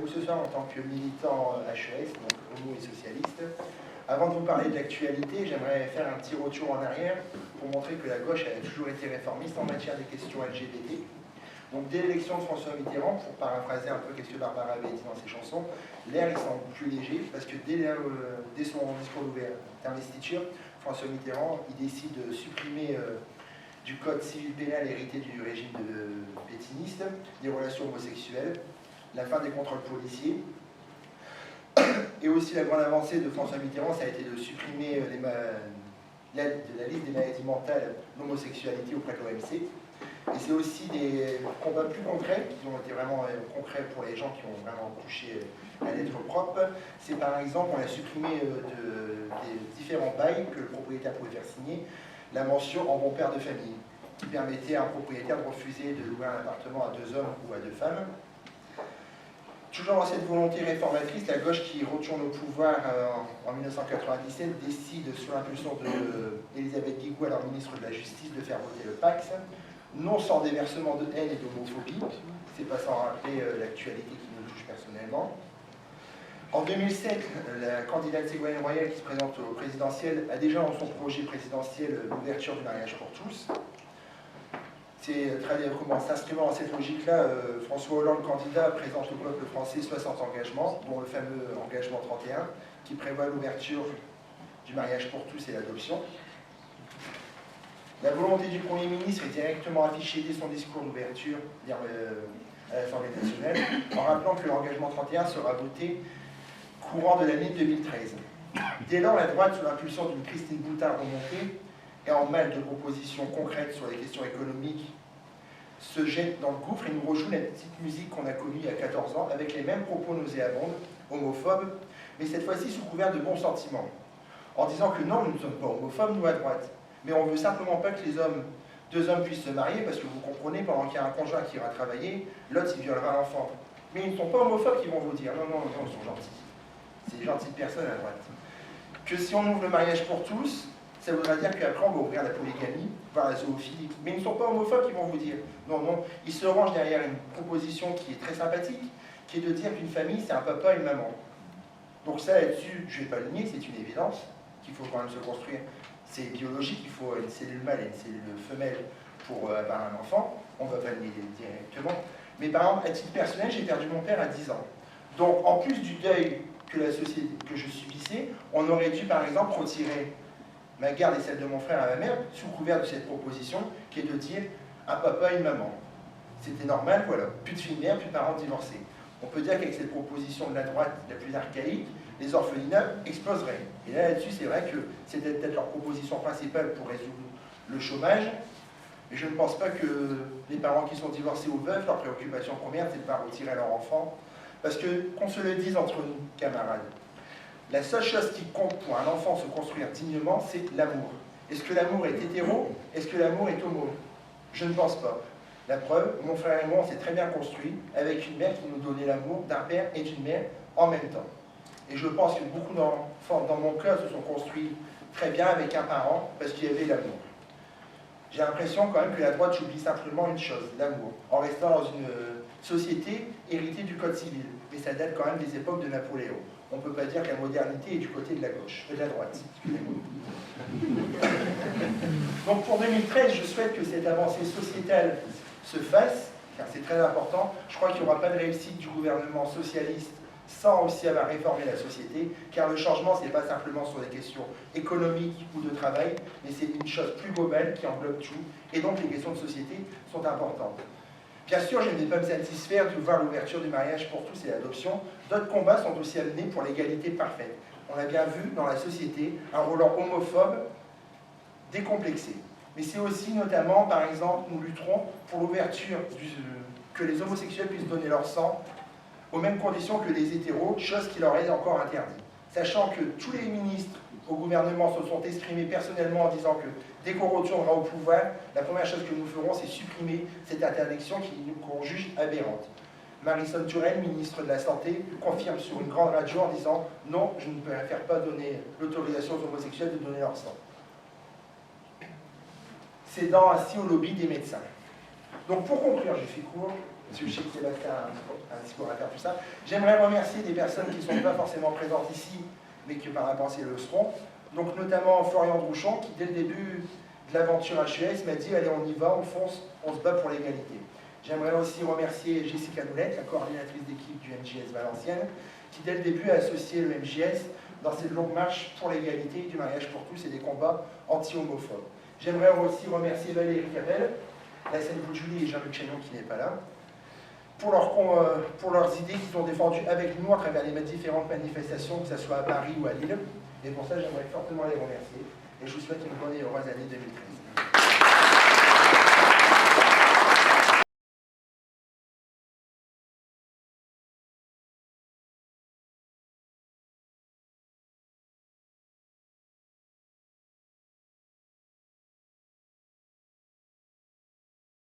Ce soir en tant que militant HES, donc homo et socialiste. Avant de vous parler de l'actualité, j'aimerais faire un petit retour en arrière pour montrer que la gauche a toujours été réformiste en matière des questions LGBT. Donc dès l'élection de François Mitterrand, pour paraphraser un peu ce que Barbara avait dit dans ses chansons, l'air il semble plus léger parce que dès son discours d'investiture, François Mitterrand il décide de supprimer du code civil pénal hérité du régime pétiniste, des relations homosexuelles, la fin des contrôles policiers, et aussi la grande avancée de François Mitterrand, ça a été de supprimer la liste des maladies mentales, l'homosexualité auprès de l'OMC. Et c'est aussi des combats plus concrets, qui ont été vraiment concrets pour les gens qui ont vraiment touché à l'être propre. C'est par exemple, on a supprimé des différents bails que le propriétaire pouvait faire signer, la mention en bon père de famille, qui permettait à un propriétaire de refuser de louer un appartement à 2 hommes ou à 2 femmes. Toujours dans cette volonté réformatrice, la gauche qui retourne au pouvoir en 1997 décide, sous l'impulsion d'Elisabeth Guigou, alors ministre de la Justice, de faire voter le PACS, non sans déversement de haine et d'homophobie, c'est pas sans rappeler l'actualité qui nous touche personnellement. En 2007, la candidate Ségolène Royal, qui se présente au présidentiel, a déjà dans son projet présidentiel l'ouverture du mariage pour tous. C'est comment s'inscrivant dans cette logique-là, François Hollande, candidat, présente au peuple français 60 engagements, dont le fameux engagement 31, qui prévoit l'ouverture du mariage pour tous et l'adoption. La volonté du Premier ministre est directement affichée dès son discours d'ouverture à l'Assemblée nationale, en rappelant que l'engagement 31 sera voté courant de l'année 2013. Dès lors, la droite, sous l'impulsion d'une Christine Boutard remontée, et en mal de propositions concrètes sur les questions économiques, se jette dans le gouffre et nous rejoue la petite musique qu'on a connue il y a 14 ans, avec les mêmes propos nauséabonds, homophobes, mais cette fois-ci sous couvert de bons sentiments, en disant que non, nous ne sommes pas homophobes, nous à droite, mais on ne veut simplement pas que 2 hommes puissent se marier, parce que vous comprenez, pendant qu'il y a un conjoint qui ira travailler, l'autre il violera l'enfant. Mais ils ne sont pas homophobes qui vont vous dire, non, non, non, ils sont gentils. C'est des gentilles personnes à droite. Que si on ouvre le mariage pour tous, ça voudra dire qu'après on va ouvrir la polygamie, voire la zoophilie. Mais ils ne sont pas homophobes qui vont vous dire. Non, non, ils se rangent derrière une proposition qui est très sympathique, qui est de dire qu'une famille, c'est un papa et une maman. Donc ça, là-dessus, je ne vais pas le nier, c'est une évidence, qu'il faut quand même se construire. C'est biologique, il faut une cellule mâle et une cellule femelle pour avoir un enfant. On ne va pas le nier directement. Mais par exemple, à titre personnel, j'ai perdu mon père à 10 ans. Donc en plus du deuil que la société, que je subissais, on aurait dû par exemple retirer ma garde et celle de mon frère à ma mère, sous couvert de cette proposition, qui est de dire un papa et une maman. C'était normal, voilà. Plus de fille mère, plus de parents divorcés. On peut dire qu'avec cette proposition de la droite la plus archaïque, les orphelinats exploseraient. Et là-dessus, c'est vrai que c'était peut-être leur proposition principale pour résoudre le chômage. Mais je ne pense pas que les parents qui sont divorcés ou veufs, leur préoccupation première, c'est de ne pas retirer leur enfant. Parce que, qu'on se le dise entre nous, camarades, la seule chose qui compte pour un enfant se construire dignement, c'est l'amour. Est-ce que l'amour est hétéro? Est-ce que l'amour est homo? Je ne pense pas. La preuve, mon frère et moi, on s'est très bien construit avec une mère qui nous donnait l'amour d'un père et d'une mère en même temps. Et je pense que beaucoup d'enfants dans mon cœur se sont construits très bien avec un parent parce qu'il y avait l'amour. J'ai l'impression quand même que la droite oublie simplement une chose, l'amour, en restant dans une société héritée du Code civil. Mais ça date quand même des époques de Napoléon. On ne peut pas dire que la modernité est du côté de la gauche, de la droite. Donc pour 2013, je souhaite que cette avancée sociétale se fasse, car c'est très important. Je crois qu'il n'y aura pas de réussite du gouvernement socialiste sans aussi avoir réformé la société, car le changement, ce n'est pas simplement sur des questions économiques ou de travail, mais c'est une chose plus globale qui englobe tout, et donc les questions de société sont importantes. Bien sûr, je ne vais pas me satisfaire de voir l'ouverture du mariage pour tous et l'adoption. D'autres combats sont aussi amenés pour l'égalité parfaite. On a bien vu dans la société un Roland homophobe décomplexé. Mais c'est aussi notamment, par exemple, nous lutterons pour l'ouverture que les homosexuels puissent donner leur sang aux mêmes conditions que les hétéros, chose qui leur est encore interdite. Sachant que tous les ministres au gouvernement se sont exprimés personnellement en disant que dès qu'on retournera au pouvoir, la première chose que nous ferons, c'est supprimer cette interdiction qu'on juge aberrante. Marisol Touraine, ministre de la Santé, confirme sur une grande radio en disant « Non, je ne préfère pas donner l'autorisation aux homosexuels de donner leur sang », cédant ainsi au lobby des médecins. Donc pour conclure, j'ai fait court, parce que je sais que Sébastien a un discours à faire, tout ça. J'aimerais remercier des personnes qui ne sont pas forcément présentes ici, mais qui par la pensée le seront. Donc notamment Florian Drouchon, qui dès le début de l'aventure HES m'a dit « Allez, on y va, on fonce, on se bat pour l'égalité ». J'aimerais aussi remercier Jessica Noulette, la coordinatrice d'équipe du MJS Valenciennes, qui dès le début a associé le MJS dans cette longue marche pour l'égalité, du mariage pour tous et des combats anti-homophobes. J'aimerais aussi remercier Valérie Capel, la SNV Julie et Jean-Luc Chénon qui n'est pas là, pour leurs idées qu'ils ont défendues avec nous à travers les différentes manifestations, que ce soit à Paris ou à Lille. Et pour ça, j'aimerais fortement les remercier. Et je vous souhaite une bonne et heureuse année 2013.